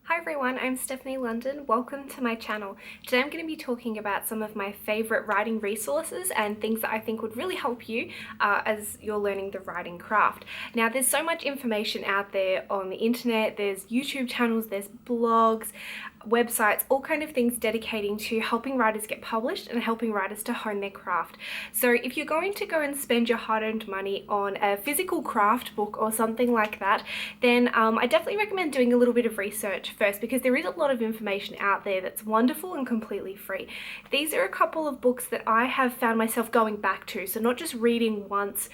Hi everyone, I'm Stephanie London. Welcome to my channel. Today I'm going to be talking about some of my favorite writing resources and things that I think would really help you as you're learning the writing craft. Now there's so much information out there on the internet, there's YouTube channels, there's blogs, websites, all kind of things dedicating to helping writers get published and helping writers to hone their craft. So if you're going to go and spend your hard-earned money on a physical craft book or something like that, then I definitely recommend doing a little bit of research first, because there is a lot of information out there that's wonderful and completely free. These are a couple of books that I have found myself going back to, so not just reading once,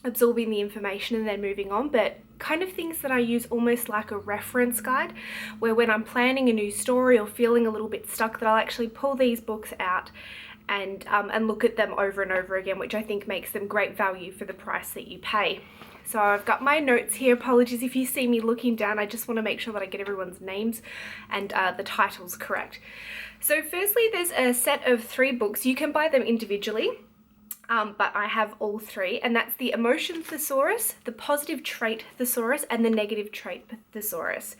absorbing the information and then moving on, but kind of things that I use almost like a reference guide, where when I'm planning a new story or feeling a little bit stuck, that I'll actually pull these books out and look at them over and over again, which I think makes them great value for the price that you pay. So I've got my notes here. Apologies if you see me looking down. I just want to make sure that I get everyone's names and the titles correct. So firstly, there's a set of 3 books. You can buy them individually. But I have all 3, and that's the Emotion Thesaurus, the Positive Trait Thesaurus, and the Negative Trait Thesaurus.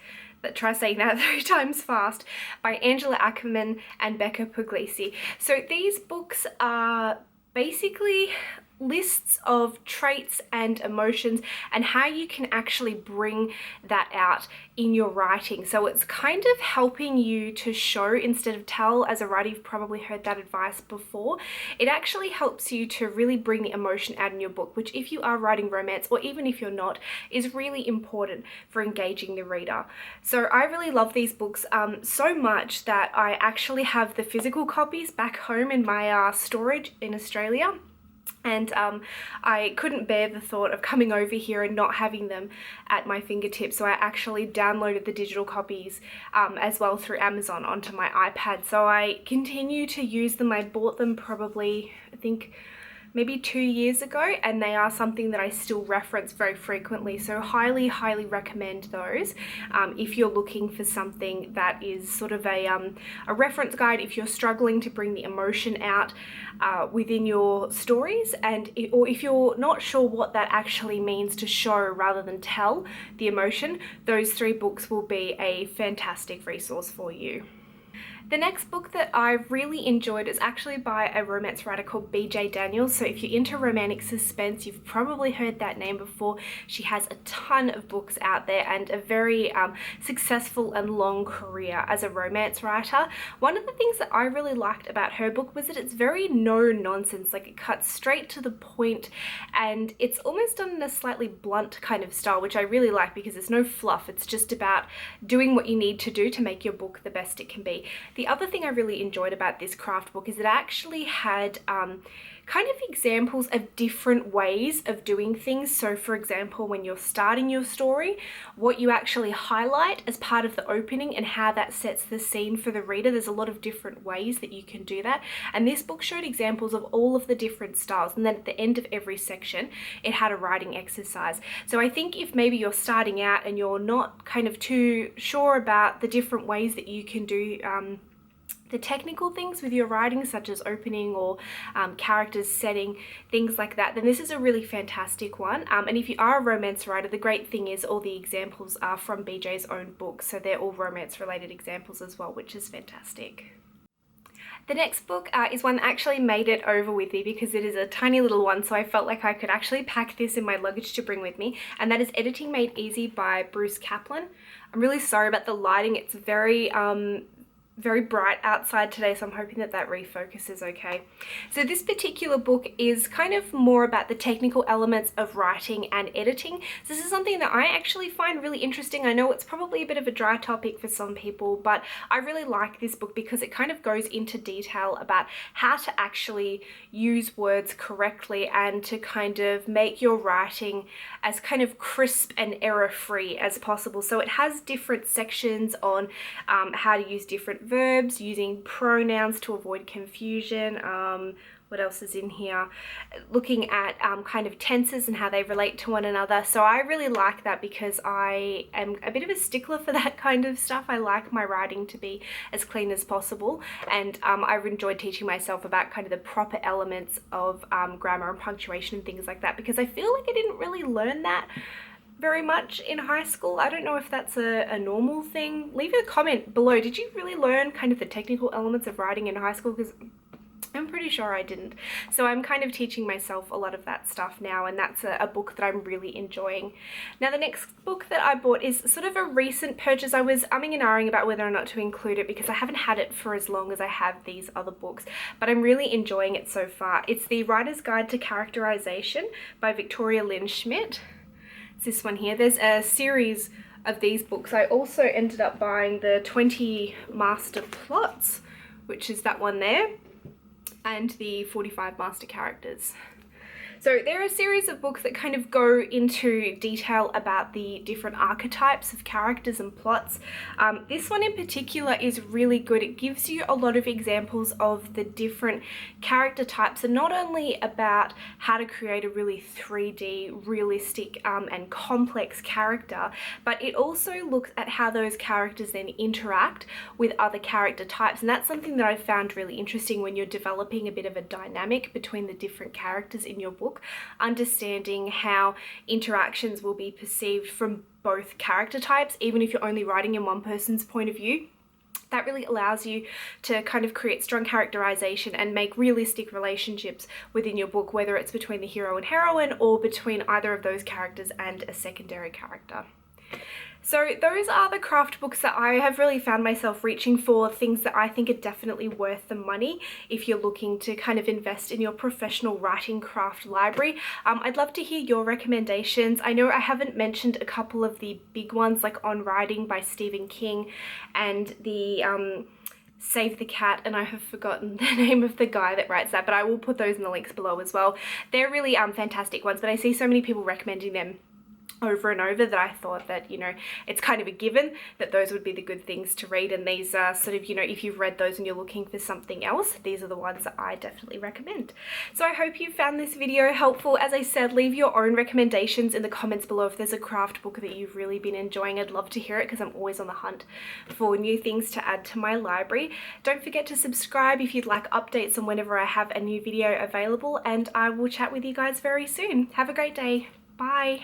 Try saying that 3 times fast, by Angela Ackerman and Becca Puglisi. So these books are basically lists of traits and emotions and how you can actually bring that out in your writing. So it's kind of helping you to show instead of tell. As a writer, you've probably heard that advice before. It actually helps you to really bring the emotion out in your book, which if you are writing romance, or even if you're not, is really important for engaging the reader. So I really love these books so much that I actually have the physical copies back home in my storage in Australia. And I couldn't bear the thought of coming over here and not having them at my fingertips. So I actually downloaded the digital copies as well through Amazon onto my iPad. So I continue to use them. I bought them probably, I think, maybe 2 years ago, and they are something that I still reference very frequently. So highly recommend those if you're looking for something that is sort of a reference guide if you're struggling to bring the emotion out within your stories, or if you're not sure what that actually means to show rather than tell the emotion. Those 3 books will be a fantastic resource for you. The next book that I really enjoyed is actually by a romance writer called B.J. Daniels. So if you're into romantic suspense, you've probably heard that name before. She has a ton of books out there and a very successful and long career as a romance writer. One of the things that I really liked about her book was that it's very no nonsense. Like, it cuts straight to the point, and it's almost done in a slightly blunt kind of style, which I really like, because there's no fluff. It's just about doing what you need to do to make your book the best it can be. The other thing I really enjoyed about this craft book is it actually had kind of examples of different ways of doing things. So for example, when you're starting your story, what you actually highlight as part of the opening and how that sets the scene for the reader. There's a lot of different ways that you can do that. And this book showed examples of all of the different styles. And then at the end of every section, it had a writing exercise. So I think if maybe you're starting out and you're not kind of too sure about the different ways that you can do the technical things with your writing, such as opening or characters, setting, things like that, then this is a really fantastic one. And if you are a romance writer, the great thing is all the examples are from BJ's own book, so they're all romance related examples as well, which is fantastic. The next book is one that actually made it over with me, because it is a tiny little one, so I felt like I could actually pack this in my luggage to bring with me, and that is Editing Made Easy by Bruce Kaplan. I'm really sorry about the lighting. It's very bright outside today, so I'm hoping that that refocuses okay. So this particular book is kind of more about the technical elements of writing and editing. So this is something that I actually find really interesting. I know it's probably a bit of a dry topic for some people, but I really like this book because it kind of goes into detail about how to actually use words correctly and to kind of make your writing as kind of crisp and error-free as possible. So it has different sections on how to use different verbs, using pronouns to avoid confusion. What else is in here? Looking at kind of tenses and how they relate to one another. So I really like that because I am a bit of a stickler for that kind of stuff. I like my writing to be as clean as possible, and I've enjoyed teaching myself about kind of the proper elements of grammar and punctuation and things like that, because I feel like I didn't really learn that very much in high school. I don't know if that's a normal thing. Leave a comment below. Did you really learn kind of the technical elements of writing in high school? Because I'm pretty sure I didn't. So I'm kind of teaching myself a lot of that stuff now, and that's a book that I'm really enjoying. Now the next book that I bought is sort of a recent purchase. I was umming and ahhing about whether or not to include it because I haven't had it for as long as I have these other books, but I'm really enjoying it so far. It's The Writer's Guide to Characterization by Victoria Lynn Schmidt. It's this one here. There's a series of these books. I also ended up buying the 20 Master Plots, which is that one there, and the 45 Master Characters. So there are a series of books that kind of go into detail about the different archetypes of characters and plots. This one in particular is really good. It gives you a lot of examples of the different character types, and not only about how to create a really 3D, realistic and complex character, but it also looks at how those characters then interact with other character types. And that's something that I found really interesting when you're developing a bit of a dynamic between the different characters in your book. Understanding how interactions will be perceived from both character types, even if you're only writing in one person's point of view. That really allows you to kind of create strong characterization and make realistic relationships within your book, whether it's between the hero and heroine or between either of those characters and a secondary character. So those are the craft books that I have really found myself reaching for, things that I think are definitely worth the money if you're looking to kind of invest in your professional writing craft library. I'd love to hear your recommendations. I know I haven't mentioned a couple of the big ones like On Writing by Stephen King and the Save the Cat, and I have forgotten the name of the guy that writes that, but I will put those in the links below as well. They're really fantastic ones, but I see so many people recommending them over and over that I thought that, you know, it's kind of a given that those would be the good things to read, and these are sort of, you know, if you've read those and you're looking for something else, these are the ones that I definitely recommend. So I hope you found this video helpful. As I said, leave your own recommendations in the comments below. If there's a craft book that you've really been enjoying, I'd love to hear it because I'm always on the hunt for new things to add to my library. Don't forget to subscribe if you'd like updates on whenever I have a new video available, and I will chat with you guys very soon. Have a great day. Bye.